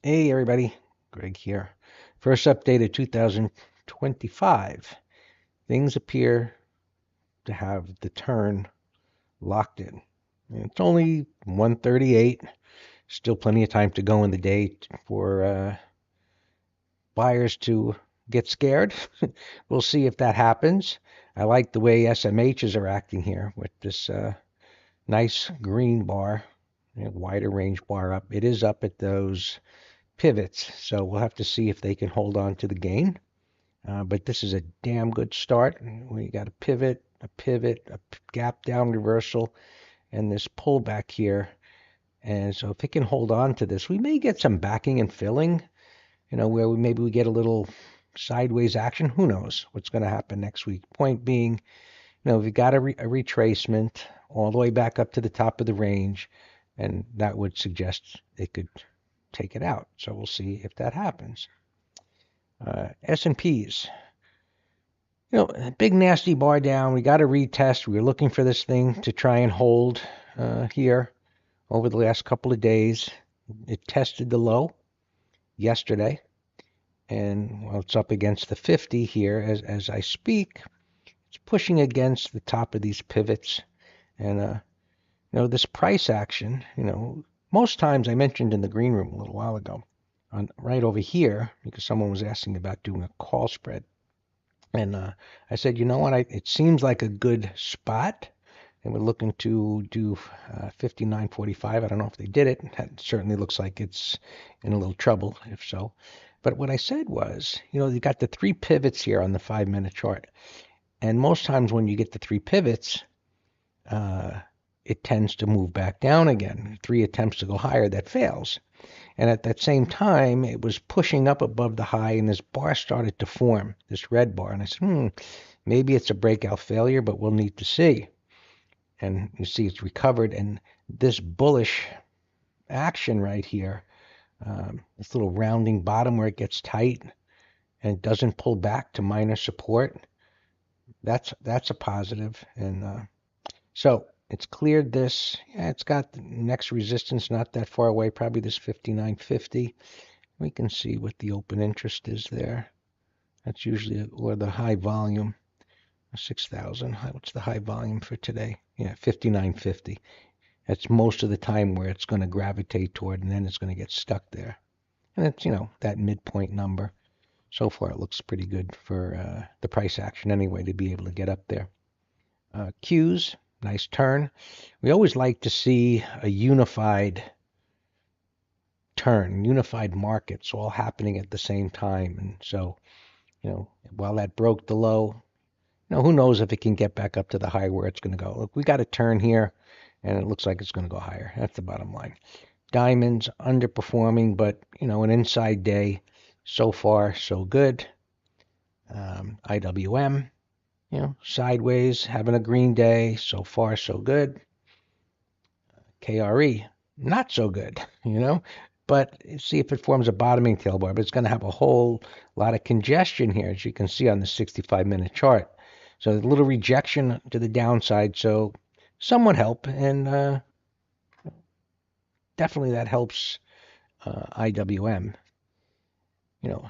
Hey everybody, Greg here. First update of 2025. Things appear to have the turn locked in. It's only 1:38. Still plenty of time to go in the day for buyers to get scared. We'll see if that happens. I like the way SMHs are acting here with this nice green bar, wider range bar up. It is up at those pivots, so we'll have to see if they can hold on to the gain. But this is a damn good start. We got a pivot, a gap down reversal, and this pullback here. And so if it can hold on to this, we may get some backing and filling, where maybe we get a little sideways action. Who knows what's going to happen next week? Point being, we've got a retracement all the way back up to the top of the range, and that would suggest it could take it out. So we'll see if that happens. S&Ps, a big nasty bar down. We got to retest. We were looking for this thing to try and hold here over the last couple of days. It tested the low yesterday, and it's up against the 50 here as I speak. It's pushing against the top of these pivots, and this price action. Most times I mentioned in the green room a little while ago, right over here, because someone was asking about doing a call spread. And I said, you know what? It seems like a good spot. And we're looking to do 59.45. I don't know if they did it. That certainly looks like it's in a little trouble, if so. But what I said was, you got the three pivots here on the 5-minute chart. And most times when you get the three pivots, it tends to move back down again. 3 attempts to go higher, that fails. And at that same time, it was pushing up above the high, and this bar started to form, this red bar. And I said, maybe it's a breakout failure, but we'll need to see. And you see it's recovered. And this bullish action right here, this little rounding bottom where it gets tight and it doesn't pull back to minor support, that's a positive. And so it's cleared this. Yeah, it's got the next resistance not that far away, probably this 59.50. We can see what the open interest is there. That's usually, or the high volume, 6,000. What's the high volume for today? Yeah, 59.50. That's most of the time where it's going to gravitate toward, and then it's going to get stuck there. And it's, that midpoint number. So far, it looks pretty good for the price action anyway to be able to get up there. Qs. Nice turn. We always like to see a unified turn, unified markets all happening at the same time. And so, while that broke the low, who knows if it can get back up to the high where it's going to go. Look, we got a turn here, and it looks like it's going to go higher. That's the bottom line. Diamonds underperforming, but, an inside day. So far, so good. IWM. Sideways, having a green day. So far, so good. KRE, not so good, But see if it forms a bottoming tail bar. But it's going to have a whole lot of congestion here, as you can see on the 65-minute chart. So a little rejection to the downside. So somewhat help. And definitely that helps IWM.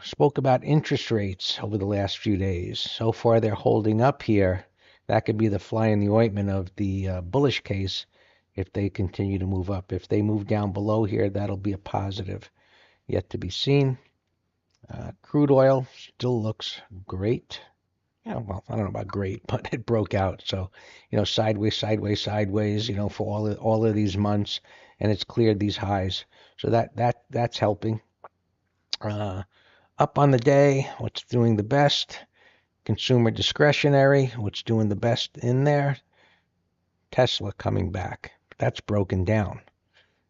Spoke about interest rates over the last few days. So far, they're holding up here. That could be the fly in the ointment of the bullish case if they continue to move up. If they move down below here, that'll be a positive. Yet to be seen. Crude oil still looks great. Yeah, well, I don't know about great, but it broke out. So, sideways, for all of these months, and it's cleared these highs. So that's helping. Up on the day, what's doing the best? Consumer discretionary, what's doing the best in there? Tesla coming back. That's broken down.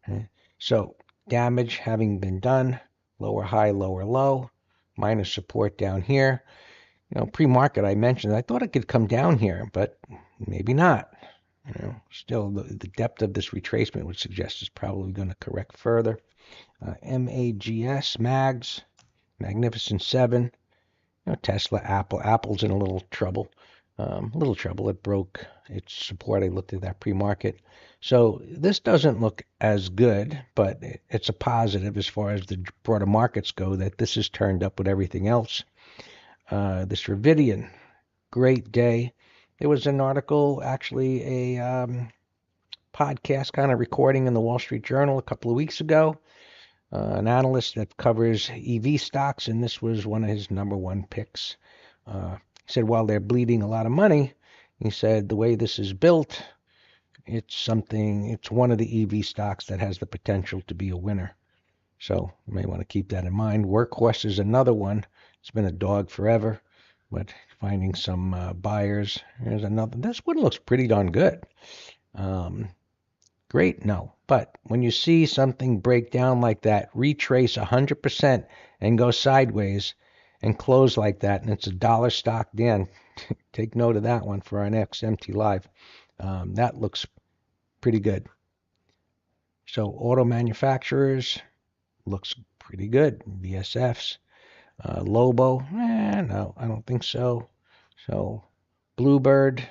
Okay. So damage having been done, lower high, lower low, minor support down here. Pre-market I mentioned, I thought it could come down here, but maybe not. Still the depth of this retracement would suggest it's probably going to correct further. Magnificent 7. Tesla, Apple. Apple's in a little trouble. Little trouble. It broke its support. I looked at that pre-market. So this doesn't look as good, but it's a positive as far as the broader markets go that this is turned up with everything else. This Rividian, great day. There was an article, actually a podcast kind of recording in the Wall Street Journal a couple of weeks ago. An analyst that covers EV stocks, and this was one of his number one picks. He said, while they're bleeding a lot of money, he said the way this is built, it's one of the EV stocks that has the potential to be a winner. So you may want to keep that in mind. Workhorse is another one. It's been a dog forever, but finding some buyers. Here's another. This one looks pretty darn good. Great, no. But when you see something break down like that, retrace 100% and go sideways and close like that, and it's a dollar stock, Dan, take note of that one for our next MT Live. That looks pretty good. So auto manufacturers looks pretty good. VSFs. Lobo, no, I don't think so. So Bluebird.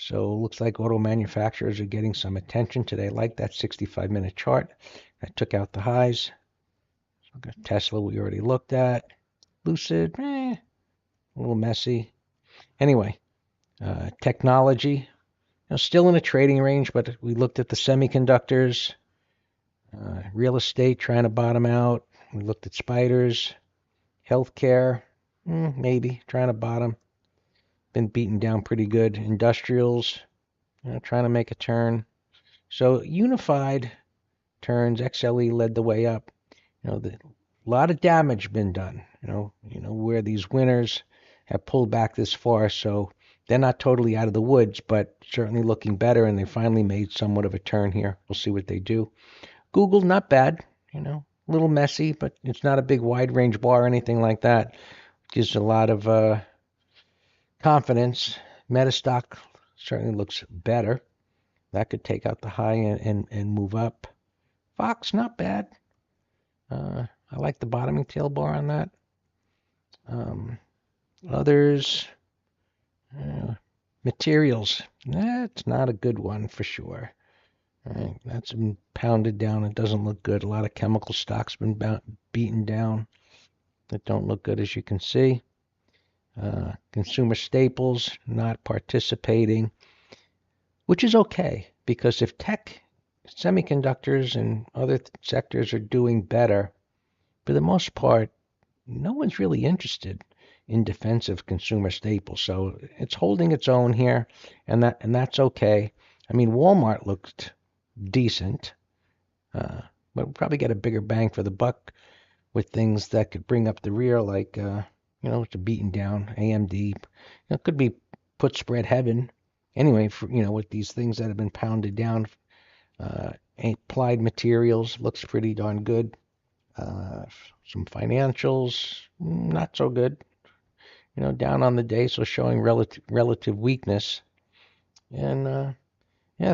So it looks like auto manufacturers are getting some attention today. I like that 65-minute chart. I took out the highs. So Tesla we already looked at. Lucid, a little messy. Anyway, technology, still in a trading range, but we looked at the semiconductors, real estate trying to bottom out. We looked at spiders, healthcare, maybe trying to bottom. Been beaten down pretty good. Industrials, trying to make a turn. So unified turns. XLE led the way up. A lot of damage been done. Where these winners have pulled back this far, so they're not totally out of the woods, but certainly looking better, and they finally made somewhat of a turn here. We'll see what they do. Google, not bad. A little messy, but it's not a big wide range bar or anything like that. Gives a lot of confidence. Metastock certainly looks better. That could take out the high and move up. Fox, not bad. I like the bottoming tail bar on that. Others, materials. That's not a good one for sure. All right, that's been pounded down. It doesn't look good. A lot of chemical stocks been beaten down. That don't look good, as you can see. Consumer staples not participating, which is okay, because if tech, semiconductors, and other sectors are doing better, for the most part, no one's really interested in defensive consumer staples. So it's holding its own here, and that's okay. I mean, Walmart looked decent, but we'll probably get a bigger bang for the buck with things that could bring up the rear, like it's a beaten down AMD. It could be put spread heaven. Anyway, with these things that have been pounded down, applied materials looks pretty darn good. Some financials, not so good. Down on the day, so showing relative weakness. And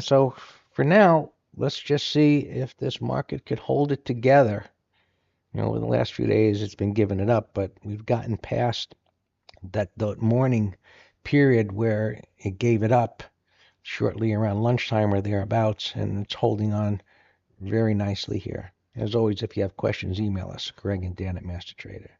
so for now, let's just see if this market could hold it together. Over the last few days, it's been giving it up, but we've gotten past the morning period where it gave it up shortly around lunchtime or thereabouts, and it's holding on very nicely here. As always, if you have questions, email us, Greg and Dan at Master Trader.